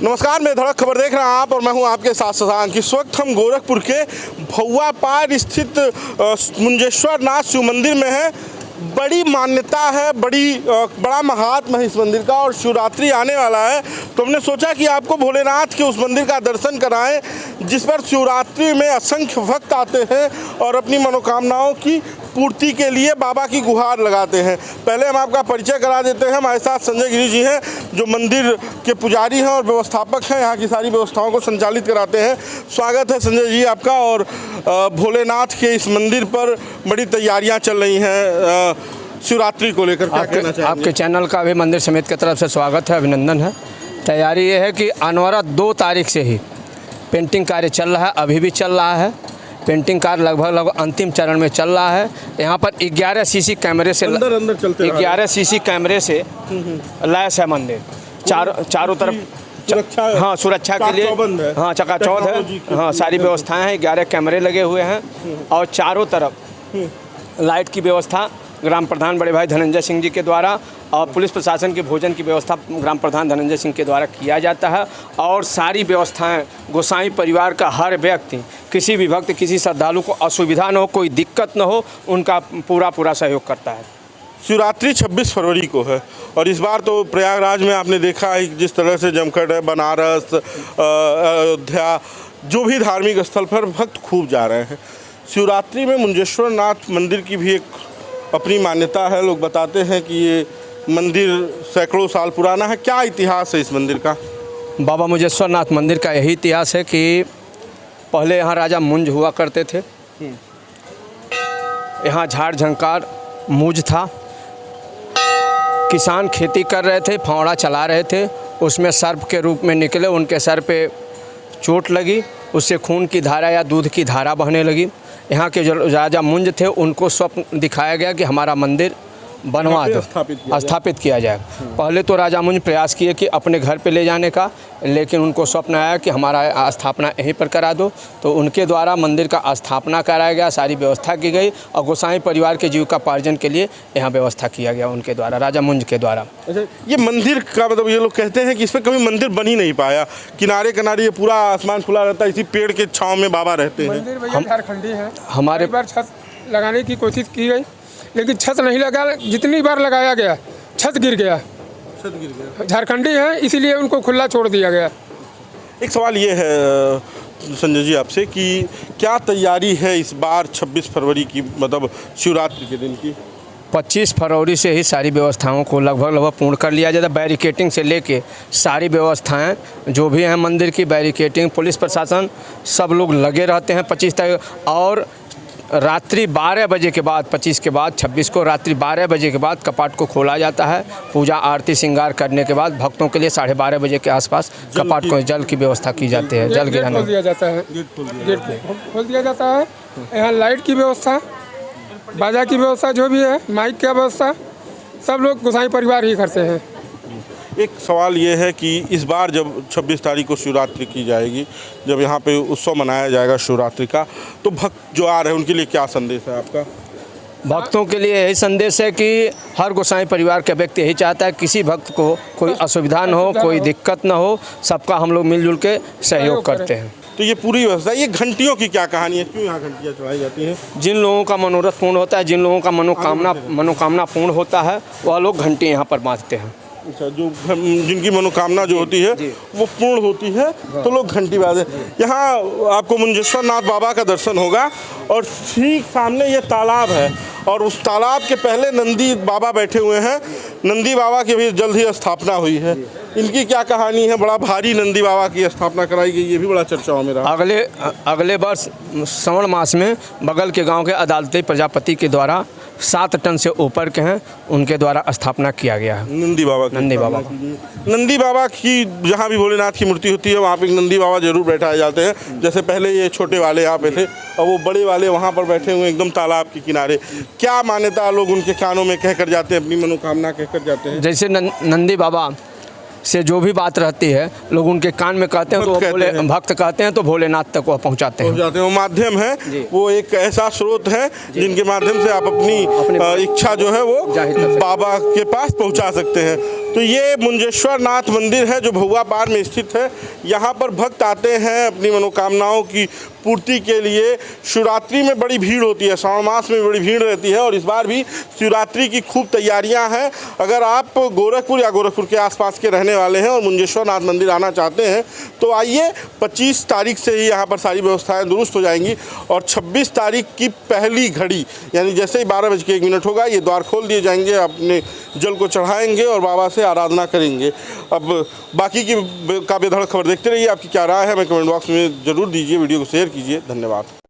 नमस्कार, मैं धड़क खबर देख रहे हैं आप और मैं हूं आपके साथ शशांक। इस वक्त हम गोरखपुर के भौवा पार स्थित मुंजेश्वर नाथ शिव मंदिर में हैं। बड़ी मान्यता है, बड़ा महात्मा है इस मंदिर का और शिवरात्रि आने वाला है, तो हमने सोचा कि आपको भोलेनाथ के उस मंदिर का दर्शन कराएं जिस पर शिवरात्रि में असंख्य भक्त आते हैं और अपनी मनोकामनाओं की पूर्ति के लिए बाबा की गुहार लगाते हैं। पहले हम आपका परिचय करा देते हैं। हमारे साथ संजय गिरी जी हैं जो मंदिर के पुजारी हैं और व्यवस्थापक हैं, यहाँ की सारी व्यवस्थाओं को संचालित कराते हैं। स्वागत है संजय जी आपका। और भोलेनाथ के इस मंदिर पर बड़ी तैयारियां चल रही हैं शिवरात्रि को लेकर, क्या कहना चाहेंगे? आपके चैनल का भी मंदिर समिति की तरफ से स्वागत है, अभिनंदन है। तैयारी ये है कि आने वाला 2 तारीख से ही पेंटिंग कार्य चल रहा है, अभी भी चल रहा है। पेंटिंग कार्य लगभग अंतिम चरण में चल रहा है। यहाँ पर 11 सीसी कैमरे से 11 सीसी कैमरे से लैस है मंदिर। चारों तरफ सुरक्षा के लिए चकाचौंध है। सारी व्यवस्थाएं हैं। 11 कैमरे लगे हुए हैं और चारों तरफ लाइट की व्यवस्था ग्राम प्रधान बड़े भाई धनंजय सिंह जी के द्वारा और पुलिस प्रशासन के भोजन की व्यवस्था ग्राम प्रधान धनंजय सिंह के द्वारा किया जाता है। और सारी व्यवस्थाएं गोसाई परिवार का हर व्यक्ति, किसी भी भक्त, किसी श्रद्धालु को असुविधा न हो, कोई दिक्कत न हो, उनका पूरा सहयोग करता है। शिवरात्रि 26 फरवरी को है और इस बार तो प्रयागराज में आपने देखा है जिस तरह से जमखट है। बनारस, अयोध्या, जो भी धार्मिक स्थल पर भक्त खूब जा रहे हैं। शिवरात्रि में मुंजेश्वर नाथ मंदिर की भी एक अपनी मान्यता है। लोग बताते हैं कि ये मंदिर सैकड़ों साल पुराना है। क्या इतिहास है इस मंदिर का? बाबा मुंजेश्वर नाथ मंदिर का यही इतिहास है कि पहले यहाँ राजा मुंज हुआ करते थे। यहाँ झाड़ झंकार मूंज था। किसान खेती कर रहे थे, फावड़ा चला रहे थे, उसमें सर्प के रूप में निकले। उनके सर पे चोट लगी, उससे खून की धारा या दूध की धारा बहने लगी। यहाँ के जो राजा मुंज थे उनको स्वप्न दिखाया गया कि हमारा मंदिर बनवा दो, स्थापित किया जाए। पहले तो राजा मुंज प्रयास किए कि अपने घर पे ले जाने का, लेकिन उनको स्वप्न आया कि हमारा स्थापना यहीं पर करा दो, तो उनके द्वारा मंदिर का स्थापना कराया गया, सारी व्यवस्था की गई और गोसाई परिवार के जीविकोपार्जन के लिए यहाँ व्यवस्था किया गया उनके द्वारा, राजा मुंज के द्वारा। अच्छा, ये मंदिर का मतलब ये लोग कहते हैं कि इस पर कभी मंदिर बन ही नहीं पाया। किनारे किनारे ये पूरा आसमान खुला रहता है, इसी पेड़ के छाँव में बाबा रहते हैं। हम झारखंडी हैं, हमारे बार छत लगाने की कोशिश की गई लेकिन छत नहीं लगा। जितनी बार लगाया गया छत गिर गया। झारखंडी हैं इसीलिए उनको खुला छोड़ दिया गया। एक सवाल ये है संजय जी आपसे कि क्या तैयारी है इस बार 26 फरवरी की, मतलब शिवरात्रि के दिन की? 25 फरवरी से ही सारी व्यवस्थाओं को लगभग पूर्ण कर लिया जाता है। बैरिकेटिंग से लेके सारी व्यवस्थाएं जो भी हैं मंदिर की, बैरिकेटिंग, पुलिस प्रशासन, सब लोग लगे रहते हैं 25 तारीख। और रात्रि 12 बजे के बाद, 25 के बाद 26 को रात्रि 12 बजे के बाद कपाट को खोला जाता है। पूजा आरती श्रृंगार करने के बाद भक्तों के लिए 12:30 बजे के आसपास कपाट को जल की व्यवस्था की जाती है। जल गिराने खोल दिया जाता है, गेट खोल दिया जाता है। यहाँ लाइट की व्यवस्था, बाजा की व्यवस्था, जो भी है माइक की व्यवस्था, सब लोग गोसाई परिवार ही करते हैं। एक सवाल ये है कि इस बार जब 26 तारीख को शिवरात्रि की जाएगी, जब यहाँ पे उत्सव मनाया जाएगा शिवरात्रि का, तो भक्त जो आ रहे हैं उनके लिए क्या संदेश है आपका? भक्तों के लिए यही संदेश है कि हर गोसाई परिवार का व्यक्ति यही चाहता है किसी भक्त को कोई असुविधा न हो, कोई दिक्कत न हो, सबका हम लोग मिलजुल के सहयोग करते हैं। तो ये पूरी व्यवस्था, ये घंटियों की क्या कहानी है? क्यों यहाँ घंटियाँ चढ़ाई जाती हैं? जिन लोगों का मनोरथ पूर्ण होता है, जिन लोगों का मनोकामना पूर्ण होता है, वह लोग घंटी यहाँ पर बांधते हैं। अच्छा, जो जिनकी मनोकामना जो होती है वो पूर्ण होती है तो लोग घंटी बाजे। यहाँ आपको मुंजेश्वर नाथ बाबा का दर्शन होगा और ठीक सामने ये तालाब है और उस तालाब के पहले नंदी बाबा बैठे हुए हैं। नंदी बाबा की भी जल्द ही स्थापना हुई है। इनकी क्या कहानी है? बड़ा भारी नंदी बाबा की स्थापना कराई गई, ये भी बड़ा चर्चाओं में रहा। अगले वर्ष श्रावण मास में बगल के गाँव के अदालती प्रजापति के द्वारा 7 टन से ऊपर के हैं, उनके द्वारा स्थापना किया गया है। नंदी बाबा की जहाँ भी भोलेनाथ की मूर्ति होती है वहाँ पे नंदी बाबा जरूर बैठाए जाते हैं। जैसे पहले ये छोटे वाले यहाँ पे थे और वो बड़े वाले वहाँ पर बैठे हुए एकदम तालाब के किनारे। क्या मान्यता, लोग उनके कानों में कहकर जाते हैं, अपनी मनोकामना कहकर जाते हैं। जैसे नंदी बाबा से जो भी बात रहती है लोग उनके कान में कहते हैं, तो भक्त कहते हैं तो भोलेनाथ तक वो पहुंचाते हैं। वो माध्यम है, वो एक ऐसा स्रोत है जिनके माध्यम से आप अपनी इच्छा जो है वो बाबा के पास पहुंचा सकते हैं। तो ये मुंजेश्वर नाथ मंदिर है जो भुआ पार में स्थित है। यहाँ पर भक्त आते हैं अपनी मनोकामनाओं की पूर्ति के लिए। शिवरात्रि में बड़ी भीड़ होती है, श्रावण मास में बड़ी भीड़ रहती है और इस बार भी शिवरात्रि की खूब तैयारियां हैं। अगर आप गोरखपुर या गोरखपुर के आसपास के रहने वाले हैं और मुंजेश्वर नाथ मंदिर आना चाहते हैं तो आइए। 25 तारीख से ही यहाँ पर सारी व्यवस्थाएं दुरुस्त हो जाएंगी और 26 तारीख की पहली घड़ी यानी जैसे ही 12:01 होगा ये द्वार खोल दिए जाएंगे। अपने जल को चढ़ाएंगे और बाबा से आराधना करेंगे। अब बाकी की का बेधड़ खबर देखते रहिए। आपकी क्या राय है हमें कमेंट बॉक्स में ज़रूर दीजिए। वीडियो को शेयर कीजिए। धन्यवाद।